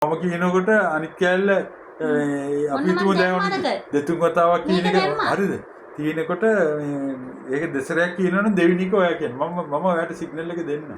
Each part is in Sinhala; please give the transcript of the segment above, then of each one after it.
මම කියනකොට අනිත් කෑල්ල අපි හිතමු දැන් දෙතුන් වතාවක් කියන එක හරිද? තියෙනකොට ඒක දෙසරයක් කියනවනම් දෙවෙනි එක ඔයා කියන්න. මම ඔයාට සිග්නල් එක දෙන්න.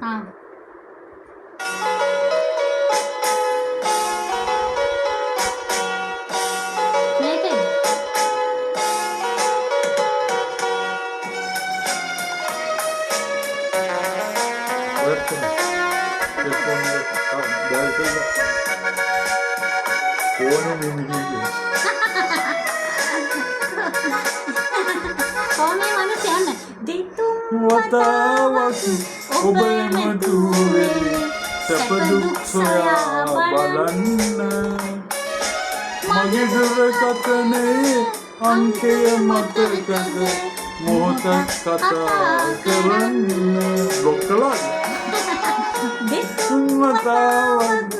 වතාවක් ඔබ එමතුවෙමි සැප දුක් සොයා බලන්න මගේ දුරකථනයේ අංකය මතකද මොහොතක් කතා කරන්න බ්ලොක් කළාද? දෙතුන් වතාවක්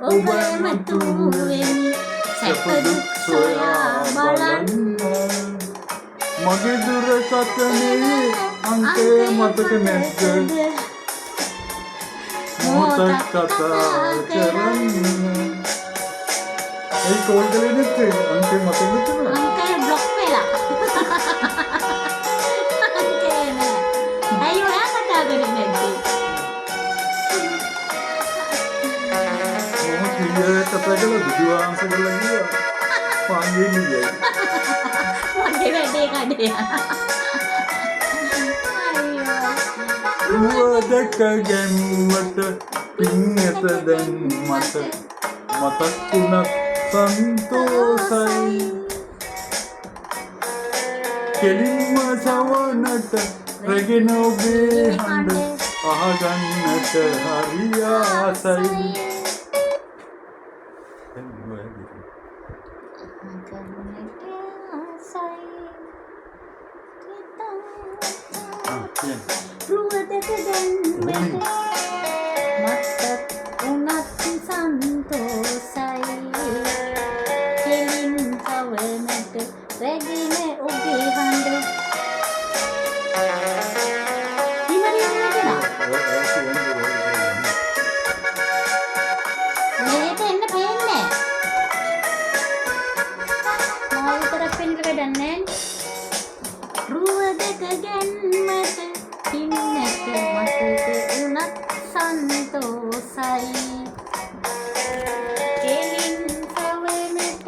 ඔබ එමතුවෙමි සැප දුක් සොයා බලන්න මගේ දුරකථනයේ අංකය මතක නැද්ද මොහොතක් කතා කරන්න ඒ කෝල් කරේ නැත්තේ අංකය මතක නැතුණා අංකය බ්ලොක් වෙලා අංකය නෑ ඇයි ඔයා කතා කරන්නේ නැත්තේ මම කීයට කතා කළා බුදුආංශ කරලා ගියා පාංගේ නියයි මගේ වැඩේ කඩේ රුවදක ගැන්මට පින් ඇත දැන් මට මතක් වුණත් සන්තෝසයි කෙලින්ම සවනට රැගෙන ඔබේ හඬ අහගන්නට හරි ආසයි රුවදක දැන්මට මත්තක් උනත් සන්තෝසයි කෙලින් කවනට රැගෙන ඔබේ හඬ මේක එන්න පේන්නේ මා විතරක් පෙන්නට වැඩක් නෑ රුවදක ගැන්මට පින්නට මතක උනත් සන්තෝසයි කෙලින් කවනට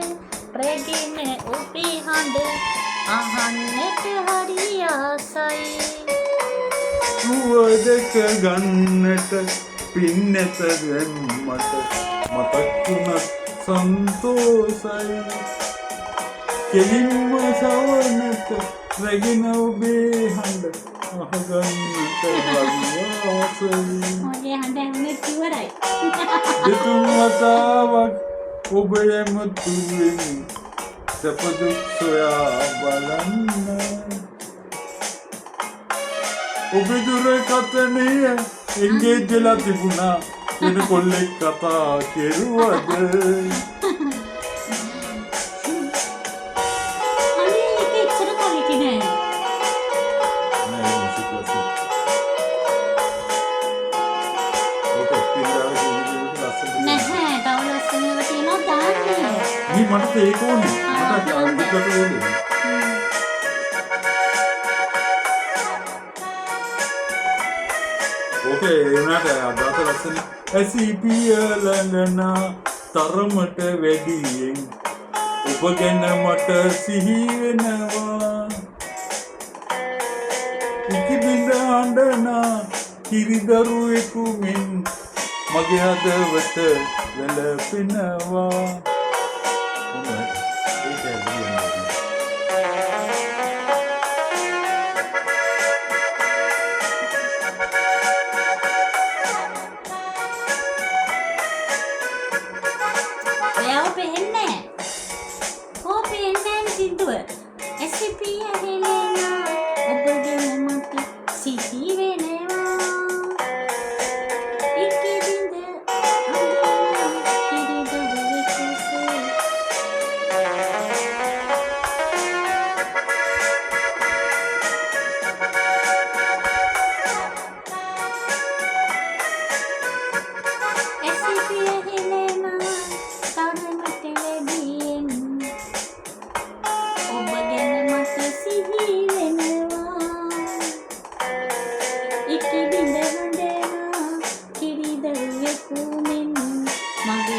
රැගෙන ඔබේ හඬ අහන්නට හරි ආසයි රුවදක ගන්නට පින් නැත දැන් මට මතක් වුණත් සන්තෝසයි කෙලින්ම සවනට රැගෙන ඔබේ හඬ අහගන්නට වරියාසයි මගේ හඬ ඇහුනෙත් ඉවරයි දෙතුන් වතාවක් ඔබ එමතුවෙමි සැප දුක් සොයා බලන්න ඔබේ දුරකථනය එන්ගේජ් වෙලා තිබුණා වෙන කොල්ලෙක් කතා කෙරුවද මට ඒක ඕනේ මට අනිකට ඕනේ ඕකේ උනාට අදට ලස්සන ඇසිපිය ළඟන තරමට වැඩියෙන් ඔබ ගැන මට සිහි වෙනවා ඉකිබිඳ අඬනා කිරිදරුවෙකු මෙන් මගේ හදවත වැළපෙනවා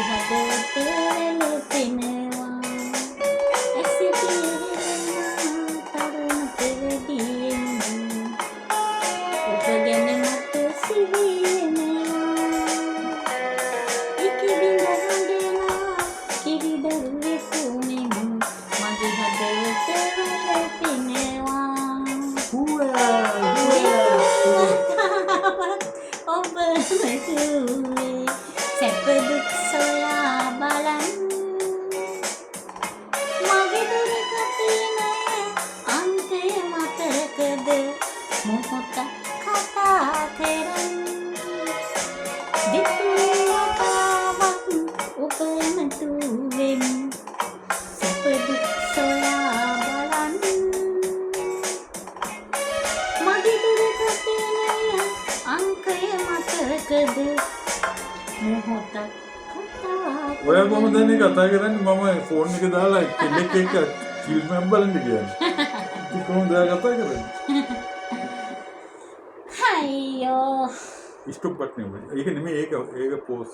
හදවත වැළපෙනවා ඇසිපියෙනවා තරුණ පෙරදියෙන් ඔබ ගැන මට සිහියෙනවා ඉකිබිඳ හඬනවා කිරිදරුවෙකු මෙන් මගේ හදවත වැළපෙනවා ඔබ මතුවේ සැප දුක් සොයා බලන්න මගේ දුරකථනය අන්තය මතකද මොහොතක් කතා කරන්න දිතුවතාවක් ඔබ මතුවෙන් සැප දුක් සොයා බලන්න මගේ දුරකථනය අංකය මතකද මොහොතක් කතා ඔයා කොහොමද දැන් කතා කරන්නේ මම ෆෝන් එක දාලා කෙනෙක් එක්ක ෆිල්ම් එකක් බලන්න කියන්නේ ඉතින් කොහොමද ඔයා කතා කරන්නේ අයියෝ ස්ටොප් බටන් එක ඒක නෙමෙයි ඒක පෝස්